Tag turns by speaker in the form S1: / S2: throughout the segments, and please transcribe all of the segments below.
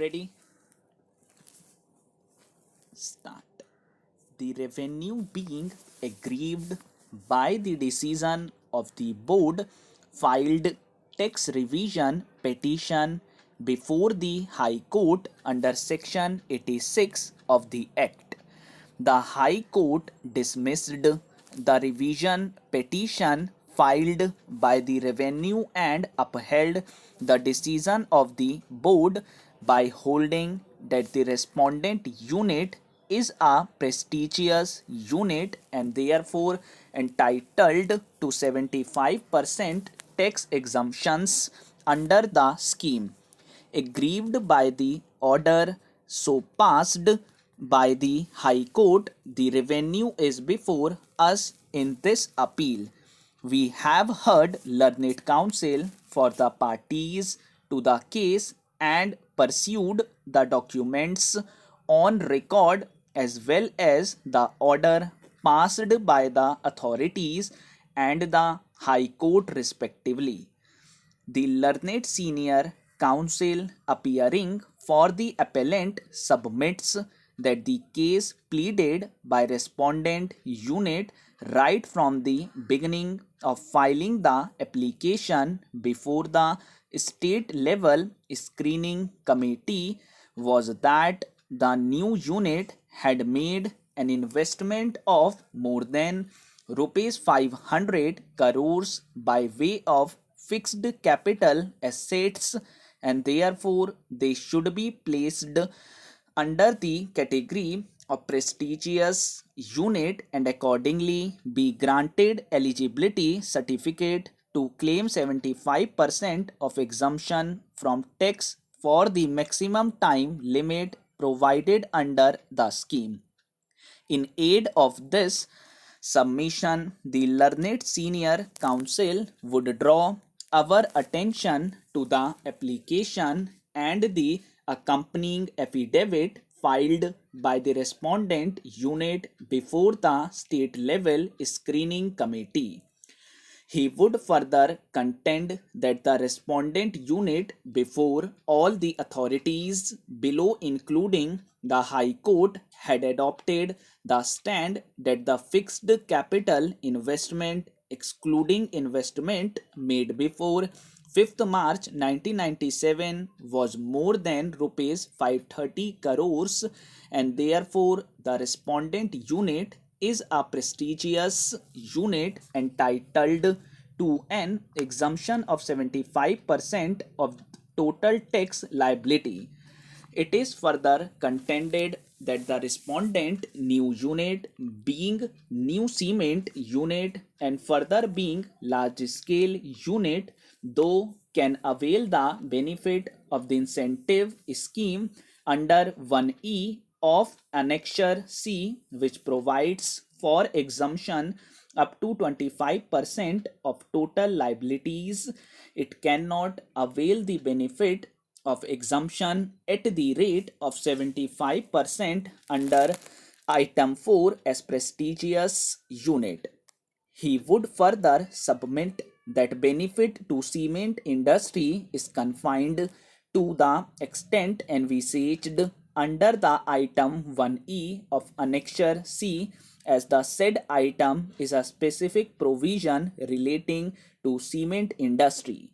S1: Ready? Start. The revenue being aggrieved by the decision of the board filed tax revision petition before the High Court under Section 86 of the Act. The High Court dismissed the revision petition filed by the revenue and upheld the decision of the board by holding that the respondent unit is a prestigious unit and therefore entitled to 75% tax exemptions under the scheme. Aggrieved by the order so passed by the High Court, the revenue is before us in this appeal. We have heard learned counsel for the parties to the case and pursued the documents on record as well as the order passed by the authorities and the High Court respectively. The learned senior counsel appearing for the appellant submits that the case pleaded by respondent unit right from the beginning of filing the application before the state level screening committee was that the new unit had made an investment of more than rupees 500 crores by way of fixed capital assets and therefore they should be placed under the category of prestigious unit and accordingly be granted eligibility certificate to claim 75% of exemption from tax for the maximum time limit provided under the scheme. In aid of this submission, the learned senior counsel would draw our attention to the application and the accompanying affidavit filed by the respondent unit before the state level screening committee. He would further contend that the respondent unit before all the authorities below including the High Court had adopted the stand that the fixed capital investment excluding investment made before 5th March 1997 was more than rupees 530 crores and therefore the respondent unit is a prestigious unit entitled to an exemption of 75% of total tax liability. It is further contended that the respondent new unit being new cement unit and further being large scale unit though can avail the benefit of the incentive scheme under 1E of Annexure C which provides for exemption up to 25% of total liabilities. It cannot avail the benefit of exemption at the rate of 75% under item 4 as prestigious unit. He would further submit that benefit to cement industry is confined to the extent envisaged under the item 1E of Annexure C as the said item is a specific provision relating to cement industry.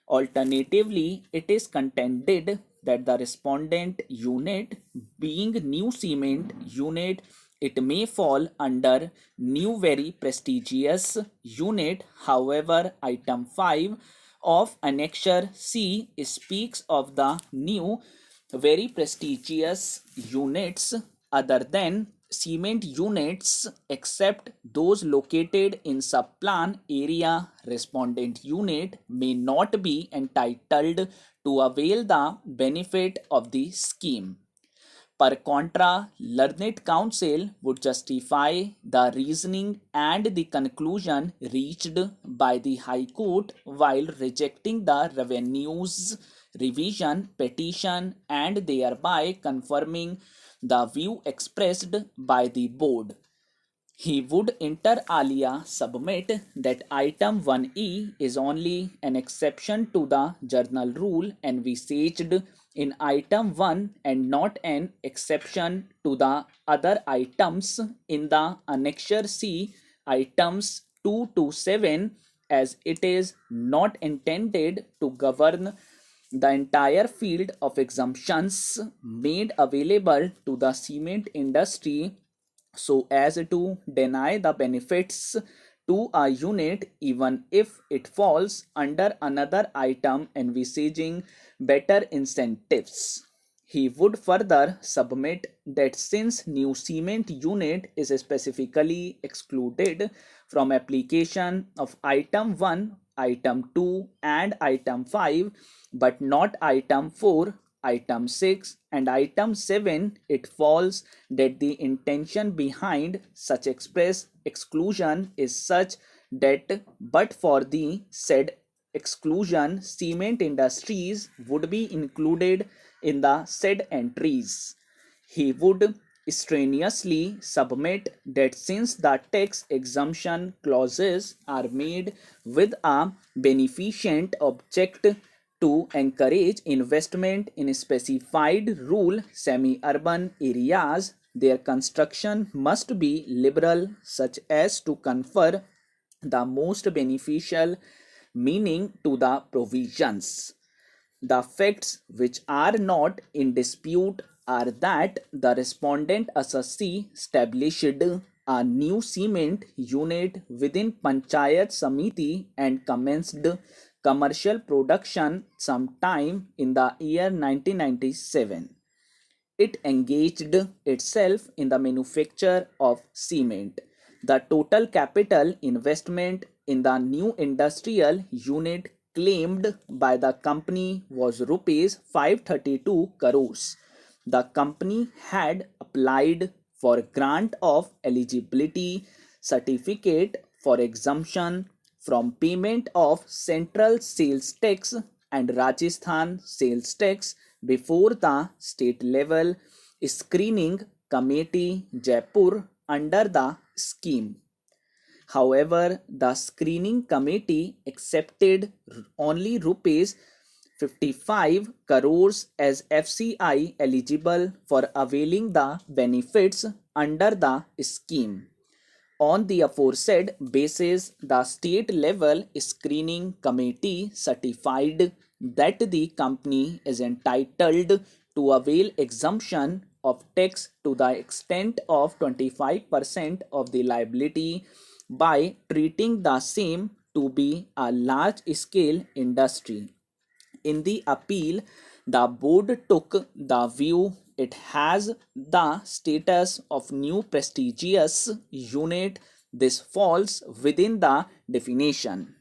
S1: Alternatively, it is contended that the respondent unit being new cement unit it may fall under new very prestigious unit. However, item 5 of Annexure C speaks of the new very prestigious units other than cement units except those located in subplan area. Respondent unit may not be entitled to avail the benefit of the scheme. Per contra, learned counsel would justify the reasoning and the conclusion reached by the High Court while rejecting the revenues revision petition and thereby confirming the view expressed by the board. He would inter alia submit that item 1E is only an exception to the journal rule envisaged in item 1 and not an exception to the other items in the annexure C items 2 to 7, as it is not intended to govern the entire field of exemptions made available to the cement industry so as to deny the benefits to a unit even if it falls under another item envisaging better incentives. He would further submit that since new cement unit is specifically excluded from application of item 1, item 2 and item 5 but not item 4, item 6 and item 7, it falls that the intention behind such express exclusion is such that but for the said exclusion, cement industries would be included in the said entries. He would strenuously submit that since the tax exemption clauses are made with a beneficent object to encourage investment in specified rural semi-urban areas, their construction must be liberal such as to confer the most beneficial meaning to the provisions. The facts which are not in dispute are that the respondent assessee established a new cement unit within Panchayat Samiti and commenced commercial production sometime in the year 1997. It engaged itself in the manufacture of cement. The total capital investment in the new industrial unit claimed by the company was rupees 532 crores. The company had applied for grant of eligibility certificate for exemption from payment of central sales tax and Rajasthan sales tax before the state level screening committee Jaipur under the scheme. However, the screening committee accepted only rupees 55 crores as FCI eligible for availing the benefits under the scheme. On the aforesaid basis, the state level screening committee certified that the company is entitled to avail exemption of tax to the extent of 25% of the liability by treating the same to be a large scale industry. In the appeal, the board took the view it has the status of new prestigious unit. This falls within the definition.